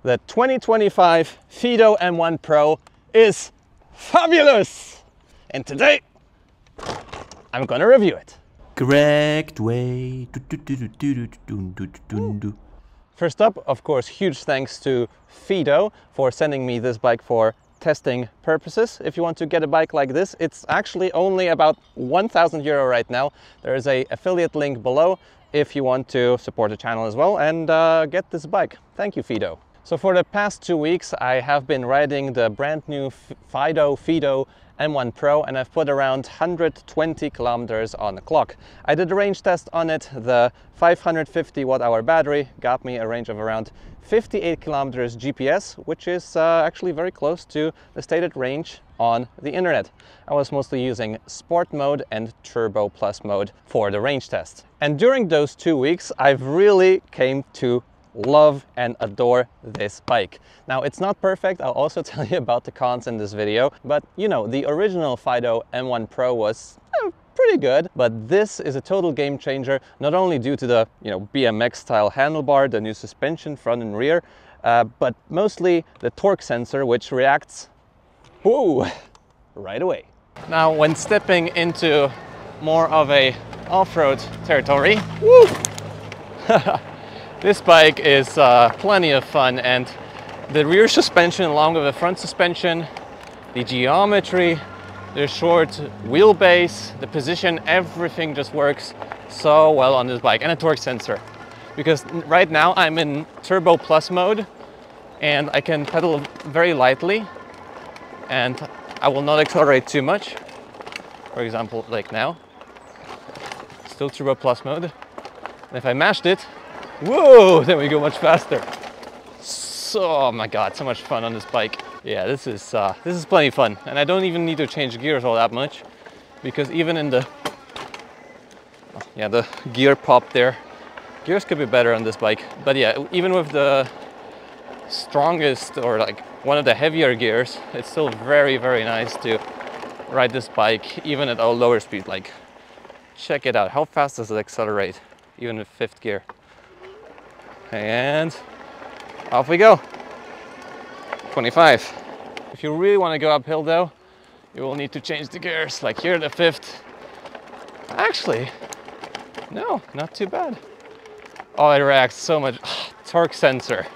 The 2025 Fiido M1 Pro is fabulous! And today, I'm gonna review it. Correct way. First up, of course, huge thanks to Fiido for sending me this bike for testing purposes. If you want to get a bike like this, it's actually only about 1,000 euro right now. There is an affiliate link below if you want to support the channel as well and get this bike. Thank you, Fiido. So for the past 2 weeks, I have been riding the brand new Fiido M1 Pro, and I've put around 120 kilometers on the clock. I did a range test on it. The 550 watt-hour battery got me a range of around 58 kilometers GPS, which is actually very close to the stated range on the internet. I was mostly using Sport mode and Turbo Plus mode for the range test. And during those 2 weeks, I've really came to love and adore this bike. Now, it's not perfect. I'll also tell you about the cons in this video, but you know, the original Fiido M1 Pro was pretty good, but this is a total game changer, not only due to the BMX style handlebar, the new suspension front and rear, but mostly the torque sensor, which reacts right away. Now, when stepping into more of a off-road territory, this bike is plenty of fun, and the rear suspension along with the front suspension, the geometry, the short wheelbase, the position, everything just works so well on this bike. And a torque sensor, because right now I'm in Turbo Plus mode and I can pedal very lightly and I will not accelerate too much. For example, like now, still Turbo Plus mode. And if I mashed it, whoa, then we go much faster. So, oh my God, so much fun on this bike. Yeah, this is plenty fun. And I don't even need to change gears all that much, because even in the gear pop there, gears could be better on this bike. But yeah, even with the strongest or like one of the heavier gears, it's still very, very nice to ride this bike, even at a lower speed. Like, check it out. How fast does it accelerate, even with 5th gear? And off we go. 25. If you really want to go uphill though, you will need to change the gears. Like here, the 5th. Actually, no, not too bad. Oh, it reacts so much. Torque sensor.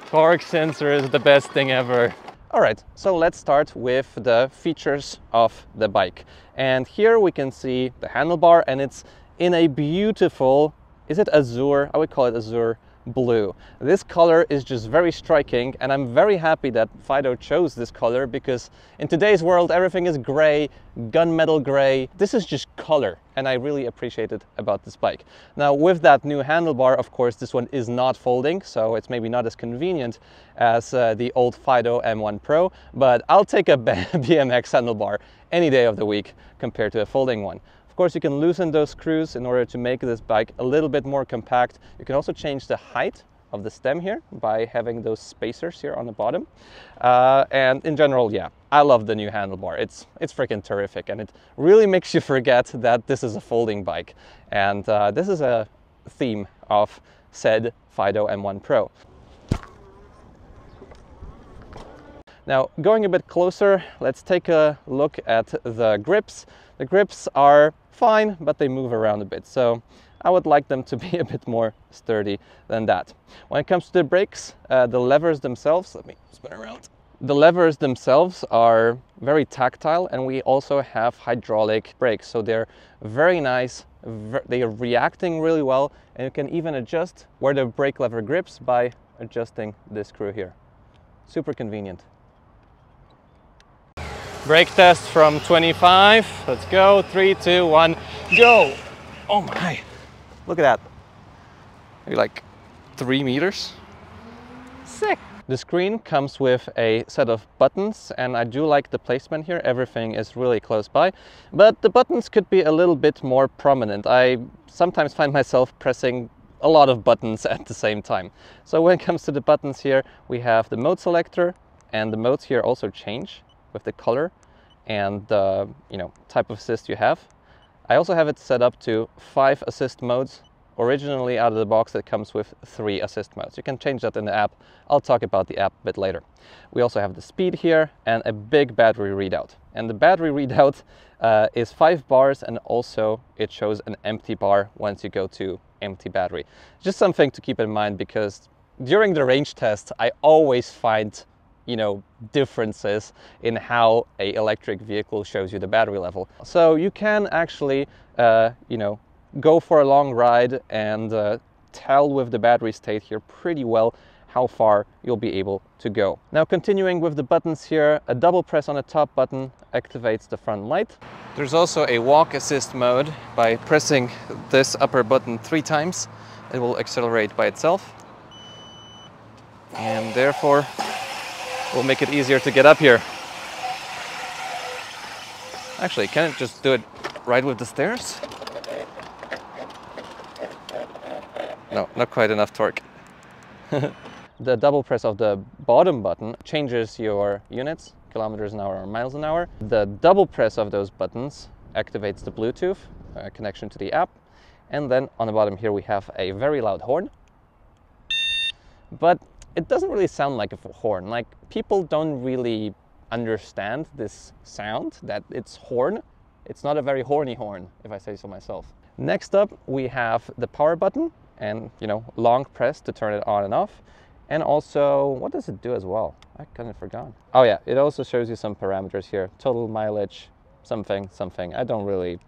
Torque sensor is the best thing ever. All right, so let's start with the features of the bike. And here we can see the handlebar, and it's in a beautiful, is it azure? I would call it azure blue. This color is just very striking, and I'm very happy that Fiido chose this color, because in today's world everything is gray, gunmetal gray. This is just color, and I really appreciate it about this bike. Now, with that new handlebar, of course, this one is not folding, so it's maybe not as convenient as the old Fiido M1 Pro, but I'll take a BMX handlebar any day of the week compared to a folding one. Of course, you can loosen those screws in order to make this bike a little bit more compact. You can also change the height of the stem here by having those spacers here on the bottom. And in general, yeah, I love the new handlebar. It's freaking terrific, and it really makes you forget that this is a folding bike. And this is a theme of said Fiido M1 Pro. Now, going a bit closer, let's take a look at the grips. The grips are fine, but they move around a bit, so I would like them to be a bit more sturdy than that. When it comes to the brakes, the levers themselves, let me spin around. The levers themselves are very tactile, and we also have hydraulic brakes, so they're very nice. They are reacting really well, and you can even adjust where the brake lever grips by adjusting this screw here. Super convenient. Brake test from 25. Let's go. 3, 2, 1, go. Oh my, look at that. Maybe like 3 meters. Sick. The screen comes with a set of buttons, and I do like the placement here. Everything is really close by, but the buttons could be a little bit more prominent. I sometimes find myself pressing a lot of buttons at the same time. So when it comes to the buttons here, we have the mode selector, and the modes here also change with the color and the type of assist you have. I also have it set up to 5 assist modes Originally out of the box it comes with 3 assist modes. You can change that in the app. I'll talk about the app a bit later. We also have the speed here and a big battery readout. And the battery readout is 5 bars, and also it shows an empty bar once you go to empty battery. Just something to keep in mind, because during the range test I always find differences in how a electric vehicle shows you the battery level. So you can actually go for a long ride and tell with the battery state here pretty well how far you'll be able to go. Now, continuing with the buttons here, a double press on the top button activates the front light. There's also a walk assist mode. By pressing this upper button 3 times, it will accelerate by itself, and therefore will make it easier to get up here. Actually, can it just do it right with the stairs? No, not quite enough torque. The double press of the bottom button changes your units, kilometers an hour or miles an hour. The double press of those buttons activates the Bluetooth connection to the app. And then on the bottom here we have a very loud horn. But it doesn't really sound like a horn. Like, people don't really understand this sound, that it's horn. It's not a very horny horn, if I say so myself. Next up, we have the power button, and long press to turn it on and off. And also, what does it do as well? I kind of forgot. Oh yeah, it also shows you some parameters here. Total mileage, something. I don't really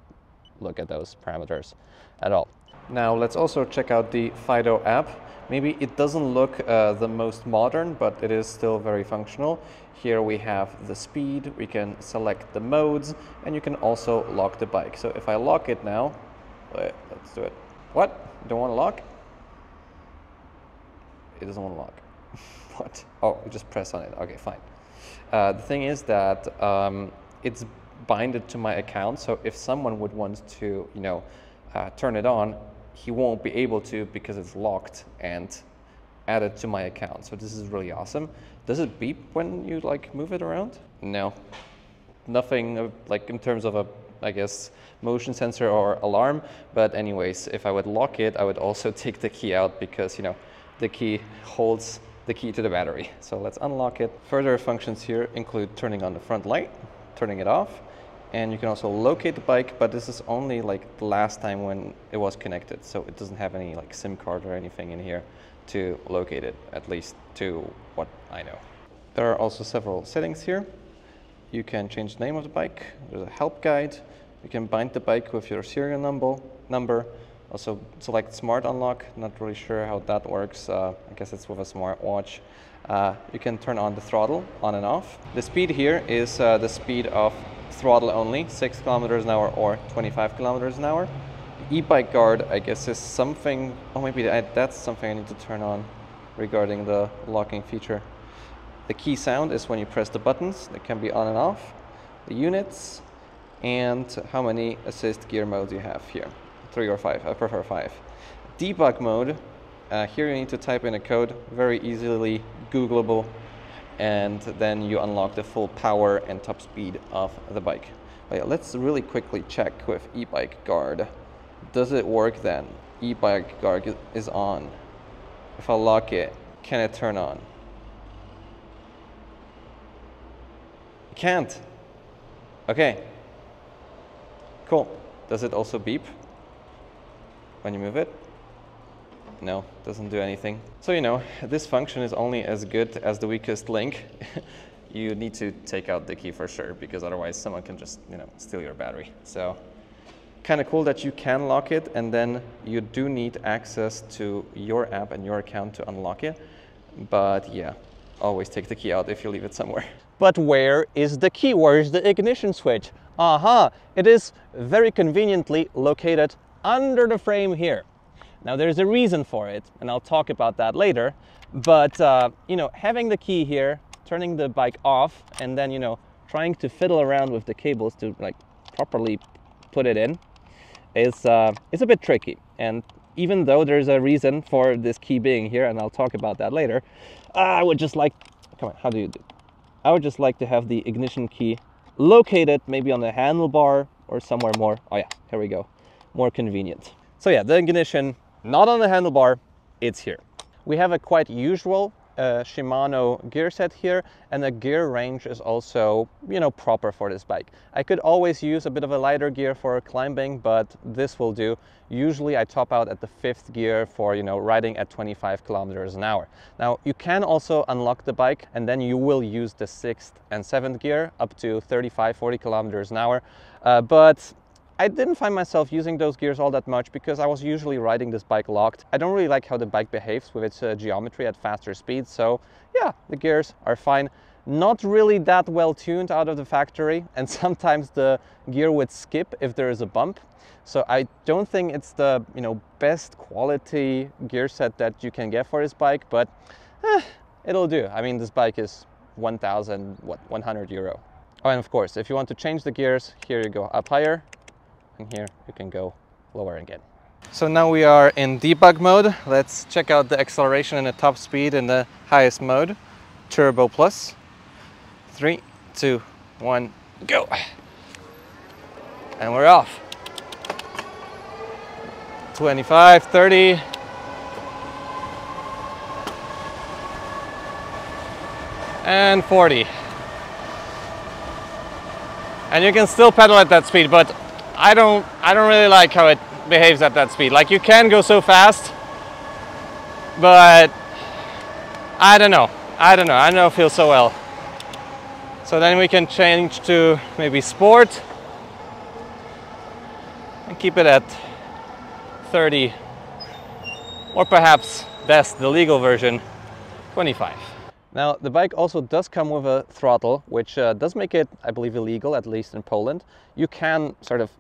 look at those parameters at all. Now let's also check out the Fiido app. Maybe it doesn't look the most modern, but it is still very functional. Here we have the speed, we can select the modes, and you can also lock the bike. So if I lock it now, let's do it. What? You don't want to lock? It doesn't want to lock. What? Oh, you just press on it. Okay, fine. The thing is that it's binded to my account, so if someone would want to, turn it on, he won't be able to because it's locked and added to my account. So this is really awesome. Does it beep when you move it around? No, nothing in terms of I guess motion sensor or alarm. But anyways, if I would lock it, I would also take the key out, because the key holds the key to the battery. So let's unlock it. Further functions here include turning on the front light, turning it off, and you can also locate the bike, but this is only the last time when it was connected, so it doesn't have any SIM card or anything in here to locate it, at least to what I know. There are also several settings here. You can change the name of the bike. There's a help guide. You can bind the bike with your serial number. Also select smart unlock. Not really sure how that works. I guess it's with a smart watch. You can turn on the throttle on and off. The speed here is the speed of throttle only, 6 kilometers an hour or 25 kilometers an hour. The e-bike guard, I guess, is something, maybe that's something I need to turn on regarding the locking feature. The key sound is when you press the buttons. That can be on and off. The units, and how many assist gear modes you have here. 3 or 5, I prefer 5. Debug mode, here you need to type in a code, very easily Googleable, and then you unlock the full power and top speed of the bike. But yeah, let's really quickly check with e-bike guard. Does it work then? E-bike guard is on. If I lock it, can it turn on? It can't. Okay. Cool. Does it also beep when you move it? No, doesn't do anything. So, this function is only as good as the weakest link. You need to take out the key for sure, because otherwise someone can just, steal your battery. So, kind of cool that you can lock it, and then you do need access to your app and your account to unlock it. But yeah, always take the key out if you leave it somewhere. But where is the key? Where is the ignition switch? Aha! It is very conveniently located under the frame here. Now there's a reason for it, and I'll talk about that later. But having the key here, turning the bike off, and then trying to fiddle around with the cables to properly put it in is a bit tricky. And even though there's a reason for this key being here, and I'll talk about that later, I would just like, come on, how do you do? I would just like to have the ignition key located maybe on the handlebar or somewhere more, oh yeah, here we go, more convenient. So yeah, the ignition not on the handlebar, it's here. We have a quite usual Shimano gear set here, and the gear range is also, you know, proper for this bike. I could always use a bit of a lighter gear for climbing, but this will do. Usually I top out at the 5th gear for, you know, riding at 25 kilometers an hour. Now you can also unlock the bike and then you will use the 6th and 7th gear up to 35-40 kilometers an hour, but I didn't find myself using those gears all that much because I was usually riding this bike locked. I don't really like how the bike behaves with its geometry at faster speeds, so yeah, the gears are fine. Not really that well tuned out of the factory, and sometimes the gear would skip if there is a bump. So I don't think it's the, you know, best quality gear set that you can get for this bike, but it'll do. I mean, this bike is 1,100 euro. Oh, and of course, if you want to change the gears, here you go up higher. And here you can go lower again. So now we are in debug mode. Let's check out the acceleration and the top speed in the highest mode, Turbo Plus. 3, 2, 1, go! And we're off. 25, 30. And 40. And you can still pedal at that speed, but I don't really like how it behaves at that speed. Like, you can go so fast, but I don't know I don't feel so well. So then we can change to maybe sport and keep it at 30, or perhaps best, the legal version, 25. Now the bike also does come with a throttle, which does make it, I believe, illegal, at least in Poland. You can sort of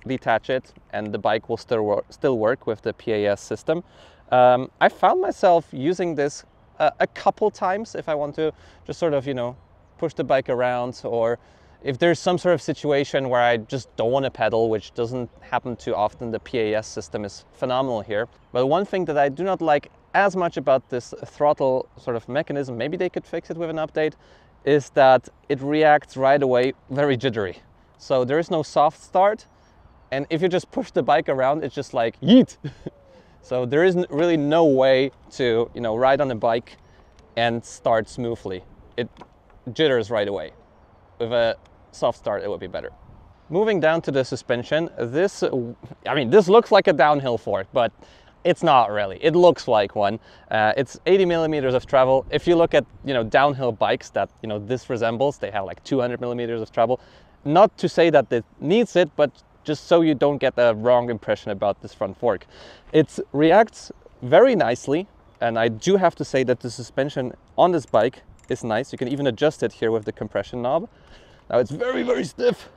detach it and the bike will still work with the PAS system. I found myself using this a couple times if I want to just sort of, you know, push the bike around, or if there's some sort of situation where I just don't want to pedal, which doesn't happen too often. The PAS system is phenomenal here. But one thing that I do not like as much about this throttle sort of mechanism, maybe they could fix it with an update, is that it reacts right away very jittery. So there is no soft start. And if you just push the bike around, it's just like yeet. So there isn't really no way to, you know, ride on a bike and start smoothly. It jitters right away. With a soft start, it would be better. Moving down to the suspension, this looks like a downhill fork, but it's not really. It looks like one. It's 80 millimeters of travel. If you look at, you know, downhill bikes that, you know, this resembles, they have like 200 millimeters of travel. Not to say that it needs it, but just so you don't get a wrong impression about this front fork. It reacts very nicely, and I do have to say that the suspension on this bike is nice. You can even adjust it here with the compression knob. Now it's very, very stiff.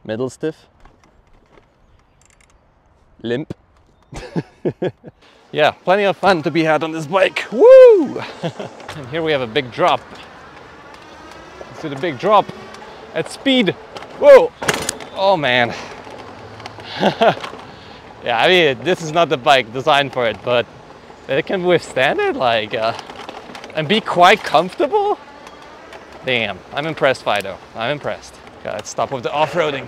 Middle stiff. Limp. Yeah, plenty of fun to be had on this bike. Woo! And here we have a big drop. Let's do the big drop at speed. Whoa! Oh man. Yeah, I mean, this is not the bike designed for it, but it can withstand it, like, and be quite comfortable. Damn, I'm impressed, Fiido. I'm impressed. Okay, let's stop with the off-roading.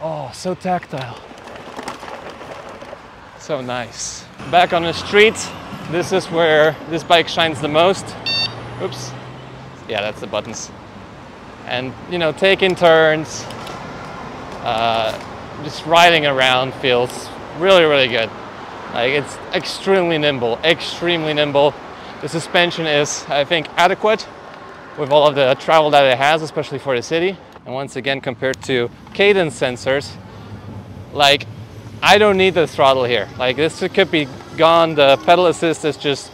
Oh, so tactile. So nice. Back on the street, this is where this bike shines the most. Oops. Yeah, that's the buttons. And, you know, taking turns, just riding around feels really, really good. Like, it's extremely nimble, extremely nimble. The suspension is, I think, adequate with all of the travel that it has, especially for the city. And once again, compared to cadence sensors, like, I don't need the throttle here. Like, this could be gone. The pedal assist is just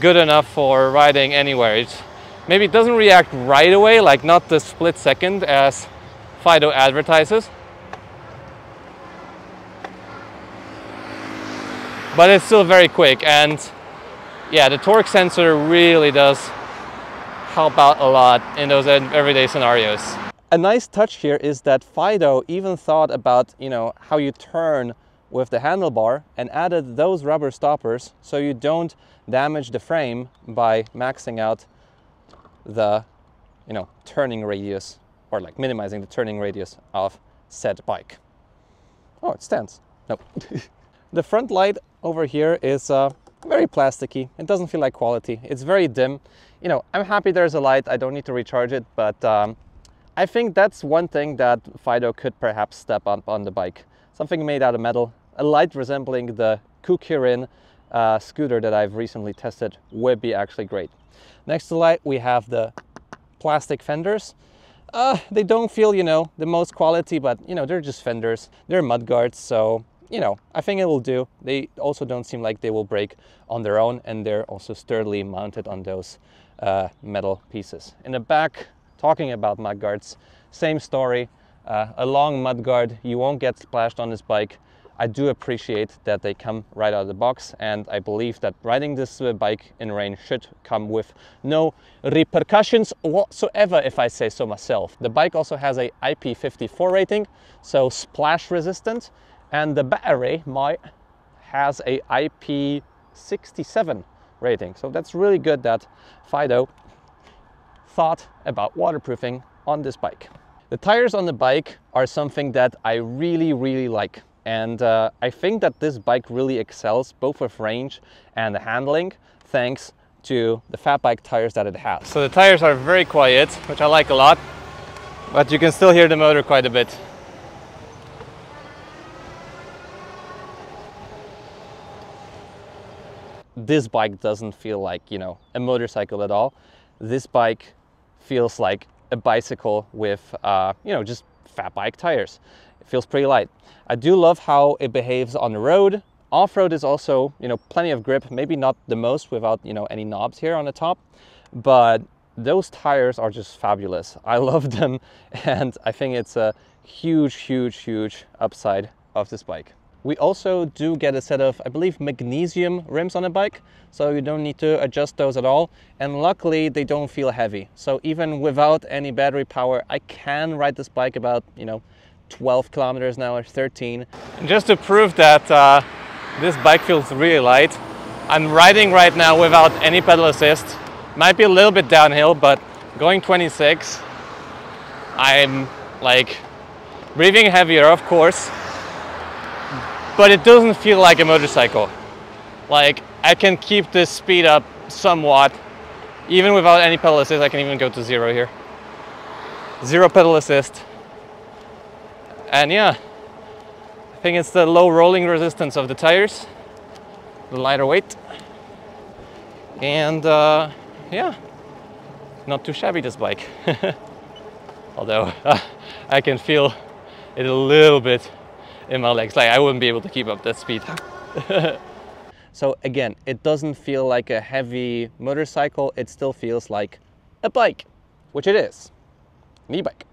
good enough for riding anywhere. Maybe it doesn't react right away, like not the split second as Fiido advertises. But it's still very quick, and yeah, the torque sensor really does help out a lot in those everyday scenarios. A nice touch here is that Fiido even thought about, you know, how you turn with the handlebar and added those rubber stoppers so you don't damage the frame by maxing out the, you know, turning radius, or like minimizing the turning radius of said bike. Oh, it stands. Nope. The front light over here is very plasticky. It doesn't feel like quality. It's very dim. You know, I'm happy there's a light. I don't need to recharge it, but I think that's one thing that Fiido could perhaps step up on the bike. Something made out of metal, a light resembling the Kukirin scooter that I've recently tested would be actually great. Next to the light, we have the plastic fenders. They don't feel, you know, the most quality, but, you know, they're just fenders. They're mud guards, so, you know, I think it will do. They also don't seem like they will break on their own, and they're also sturdily mounted on those metal pieces. In the back, talking about mud guards, same story. A long mud guard, you won't get splashed on this bike. I do appreciate that they come right out of the box, and I believe that riding this bike in rain should come with no repercussions whatsoever, if I say so myself. The bike also has a IP54 rating, so splash resistant, and the battery has a IP67 rating. So that's really good that Fiido thought about waterproofing on this bike. The tires on the bike are something that I really like. And I think that this bike really excels both with range and the handling thanks to the fat bike tires that it has. So the tires are very quiet, which I like a lot, but you can still hear the motor quite a bit. This bike doesn't feel like, you know, a motorcycle at all. This bike feels like a bicycle with, you know, just fat bike tires. It feels pretty light. I do love how it behaves on the road. Off-road is also, you know, plenty of grip, maybe not the most without, you know, any knobs here on the top, but those tires are just fabulous. I love them, and I think it's a huge upside of this bike. We also do get a set of, I believe, magnesium rims on the bike, so you don't need to adjust those at all. And luckily, they don't feel heavy. So even without any battery power, I can ride this bike about, you know, 12 kilometers an hour, 13. And just to prove that this bike feels really light, I'm riding right now without any pedal assist. Might be a little bit downhill, but going 26, I'm like breathing heavier, of course, but it doesn't feel like a motorcycle. Like, I can keep this speed up somewhat. Even without any pedal assist, I can even go to 0 here. 0 pedal assist. And yeah, I think it's the low rolling resistance of the tires, the lighter weight, and yeah, not too shabby, this bike. Although I can feel it a little bit in my legs, like I wouldn't be able to keep up that speed. So again, it doesn't feel like a heavy motorcycle, it still feels like a bike, which it is, an e-bike.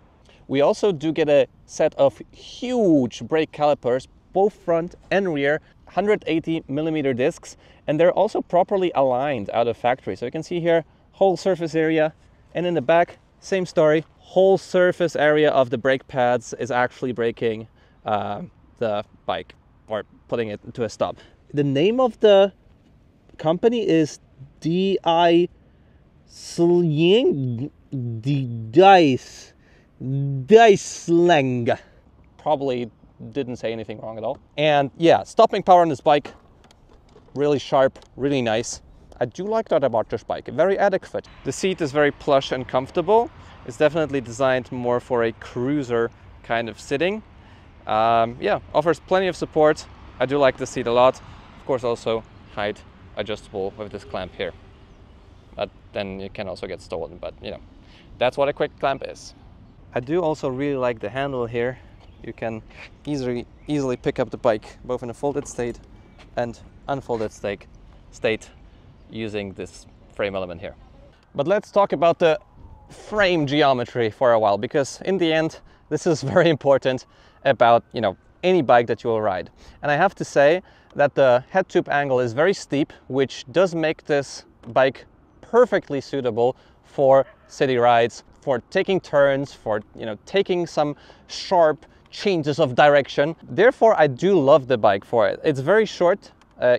We also do get a set of huge brake calipers, both front and rear, 180mm discs, and they're also properly aligned out of factory. So you can see here, whole surface area, and in the back, same story. Whole surface area of the brake pads is actually braking the bike, or putting it to a stop. The name of the company is D.I. Dicelang. Probably didn't say anything wrong at all. And yeah, stopping power on this bike, really sharp, really nice. I do like that about this bike, very adequate. The seat is very plush and comfortable. It's definitely designed more for a cruiser kind of sitting. Yeah, offers plenty of support. I do like the seat a lot. Of course, also height adjustable with this clamp here. But then you can also get stolen, but you know, that's what a quick clamp is. I do also really like the handle here. You can easily pick up the bike, both in a folded state and unfolded state using this frame element here. But let's talk about the frame geometry for a while, because in the end, this is very important about, you know, any bike that you will ride. And I have to say that the head tube angle is very steep, which does make this bike perfectly suitable for city rides, for taking turns, for, you know, taking some sharp changes of direction. Therefore, I do love the bike for it. It's very short,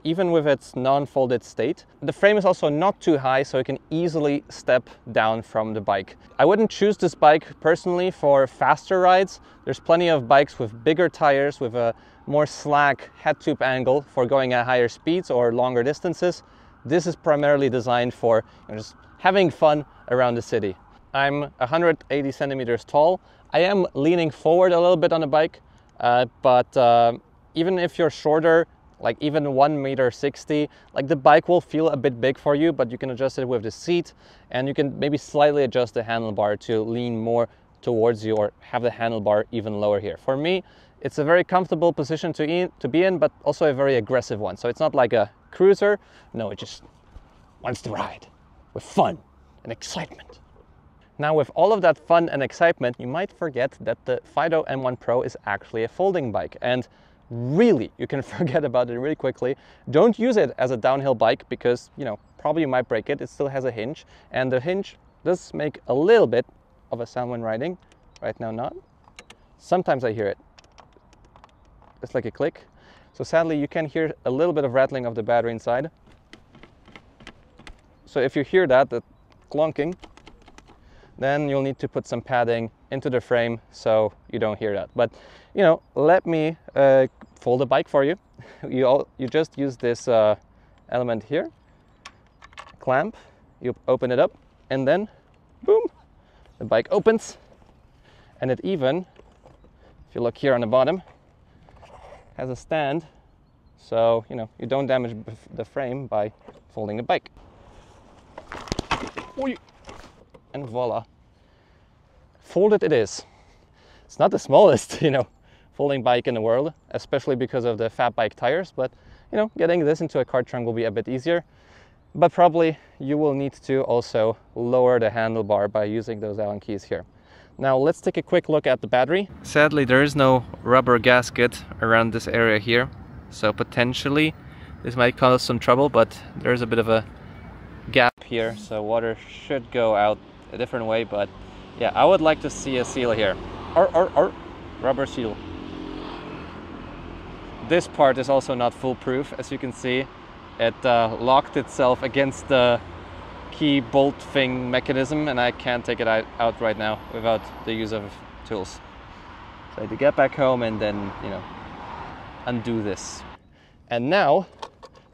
even with its non-folded state. The frame is also not too high, so you can easily step down from the bike. I wouldn't choose this bike personally for faster rides. There's plenty of bikes with bigger tires, with a more slack head tube angle for going at higher speeds or longer distances. This is primarily designed for just having fun around the city. I'm 180 centimeters tall. I am leaning forward a little bit on the bike, but even if you're shorter, like even 1.60 m, like the bike will feel a bit big for you, but you can adjust it with the seat, and you can maybe slightly adjust the handlebar to lean more towards you or have the handlebar even lower here. For me, it's a very comfortable position to be in, but also a very aggressive one. So it's not like a cruiser. No, it just wants to ride with fun and excitement. Now, with all of that fun and excitement, you might forget that the Fiido M1 Pro is actually a folding bike. And really, you can forget about it really quickly. Don't use it as a downhill bike because, you know, probably you might break it. It still has a hinge, and the hinge does make a little bit of a sound when riding. Right now, not. Sometimes I hear it. It's like a click. So sadly, you can hear a little bit of rattling of the battery inside. So if you hear that clunking, then you'll need to put some padding into the frame so you don't hear that. But, you know, let me fold the bike for you. You just use this element here, clamp, you open it up, and then boom, the bike opens. And it even, if you look here on the bottom, has a stand, so you know you don't damage the frame by folding the bike. And voila, folded it is. It's not the smallest, you know, folding bike in the world, especially because of the fat bike tires, but you know, getting this into a car trunk will be a bit easier. But probably you will need to also lower the handlebar by using those Allen keys here. Now let's take a quick look at the battery. Sadly, there is no rubber gasket around this area here, so potentially this might cause some trouble, but there's a bit of a gap here, so water should go out a different way. But yeah, I would like to see a seal here, or rubber seal. This part is also not foolproof. As you can see, it locked itself against the key bolt thing mechanism, and I can't take it out right now without the use of tools. So I had to get back home and then, you know, undo this. And now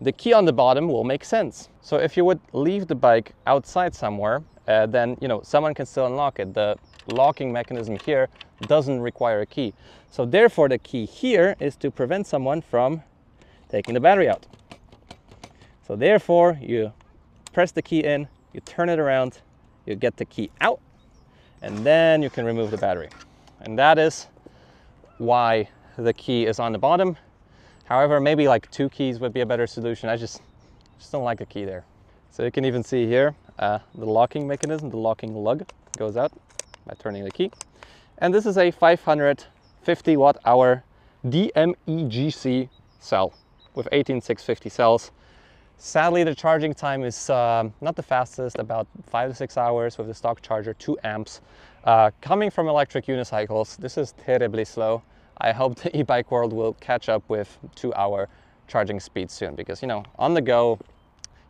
the key on the bottom will make sense. So if you would leave the bike outside somewhere, then, you know, someone can still unlock it. The locking mechanism here doesn't require a key. So therefore the key here is to prevent someone from taking the battery out. So therefore you press the key in, you turn it around, you get the key out, and then you can remove the battery. And that is why the key is on the bottom. However, maybe like 2 keys would be a better solution. I just don't like a key there. So you can even see here, the locking mechanism, the locking lug goes out by turning the key. And this is a 550 watt-hour DMEGC cell with 18650 cells. Sadly, the charging time is not the fastest, about 5 to 6 hours with the stock charger, 2 amps. Coming from electric unicycles, this is terribly slow. I hope the e-bike world will catch up with 2-hour charging speed soon, because, you know, on the go,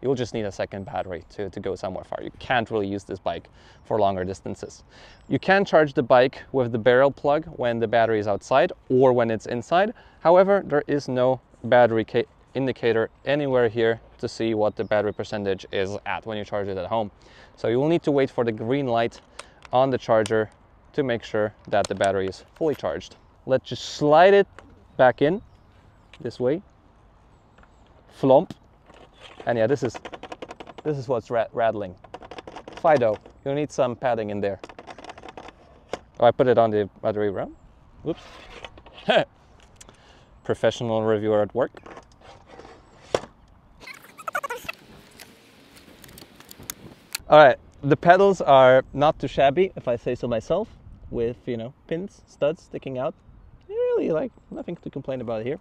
you'll just need a second battery to go somewhere far. You can't really use this bike for longer distances. You can charge the bike with the barrel plug when the battery is outside or when it's inside. However, there is no battery indicator anywhere here to see what the battery percentage is at when you charge it at home. So you will need to wait for the green light on the charger to make sure that the battery is fully charged. Let's just slide it back in this way. Flomp. And yeah, this is what's rattling. Fiido, you'll need some padding in there. Oh, I put it on the other way around. Whoops. Professional reviewer at work. All right, the pedals are not too shabby, if I say so myself, with, you know, pins, studs sticking out. Really, like, nothing to complain about here.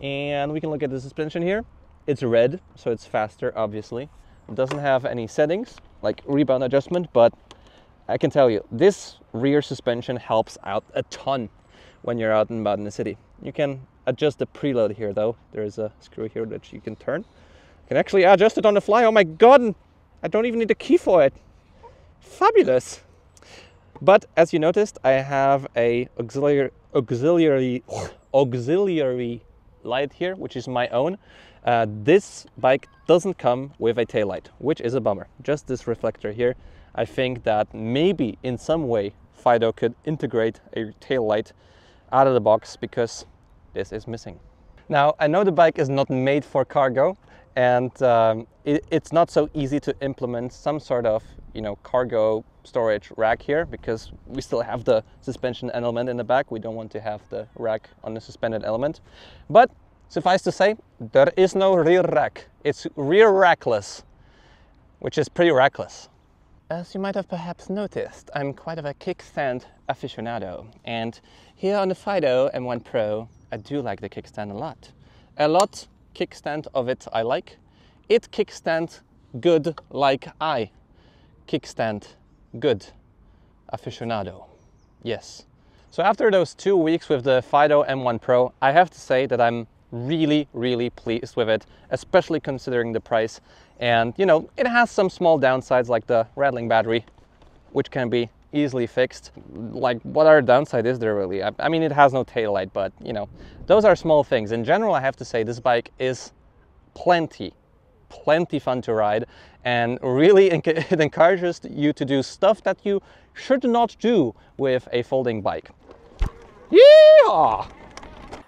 And we can look at the suspension here. It's red, so it's faster, obviously. It doesn't have any settings, like rebound adjustment, but I can tell you, this rear suspension helps out a ton when you're out and about in the city. You can adjust the preload here, though. There's a screw here that you can turn. You can actually adjust it on the fly. Oh my God! I don't even need a key for it. Fabulous. But as you noticed, I have a auxiliary auxiliary light here, which is my own. This bike doesn't come with a tail light, which is a bummer. Just this reflector here. I think that maybe in some way Fiido could integrate a tail light out of the box, because this is missing. Now, I know the bike is not made for cargo, and it's not so easy to implement some sort of, you know, cargo storage rack here, because we still have the suspension element in the back. We don't want to have the rack on the suspended element. But suffice to say, there is no rear rack. It's rear rackless, which is pretty rackless. As you might have perhaps noticed, I'm quite of a kickstand aficionado, and here on the Fiido M1 Pro, I do like the kickstand a lot. A lot kickstand of it I like. It kickstand good like I kickstand good aficionado. Yes. So after those 2 weeks with the Fiido M1 Pro, I have to say that I'm really pleased with it, especially considering the price. And you know, it has some small downsides like the rattling battery, which can be easily fixed. Like, what other downside is there really? I mean, it has no tail light, but you know, those are small things. In general, I have to say this bike is plenty fun to ride, and really it encourages you to do stuff that you should not do with a folding bike. Yeehaw!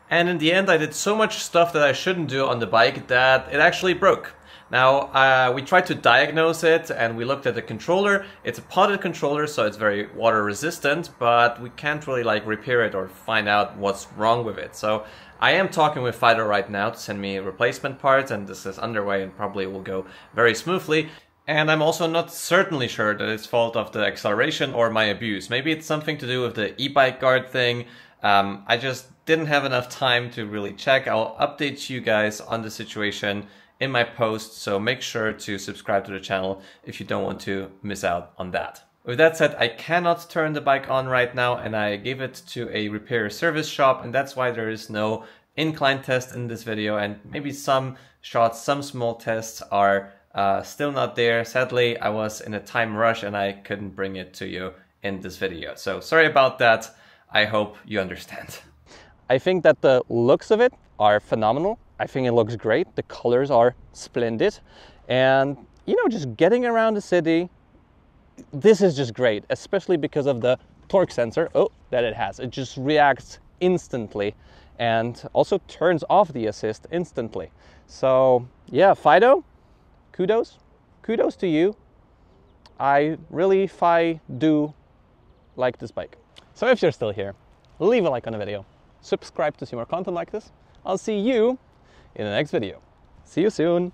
And in the end, I did so much stuff that I shouldn't do on the bike that it actually broke. Now, we tried to diagnose it, and we looked at the controller. It's a potted controller, so it's very water resistant, but we can't really like repair it or find out what's wrong with it. So I am talking with Fiido right now to send me replacement parts, and this is underway and probably will go very smoothly. And I'm also not certainly sure that it's fault of the acceleration or my abuse. Maybe it's something to do with the e-bike guard thing. I just didn't have enough time to really check. I'll update you guys on the situation in my post, so make sure to subscribe to the channel if you don't want to miss out on that. With that said, I cannot turn the bike on right now, and I gave it to a repair service shop, and that's why there is no incline test in this video, and maybe some shots, some small tests are still not there. Sadly, I was in a time rush and I couldn't bring it to you in this video. So sorry about that. I hope you understand. I think that the looks of it are phenomenal. I think it looks great. The colors are splendid. And, you know, just getting around the city, this is just great, especially because of the torque sensor that it has. It just reacts instantly and also turns off the assist instantly. So yeah, Fiido, kudos to you. I really do like this bike. So if you're still here, leave a like on the video, subscribe to see more content like this. I'll see you in the next video. See you soon.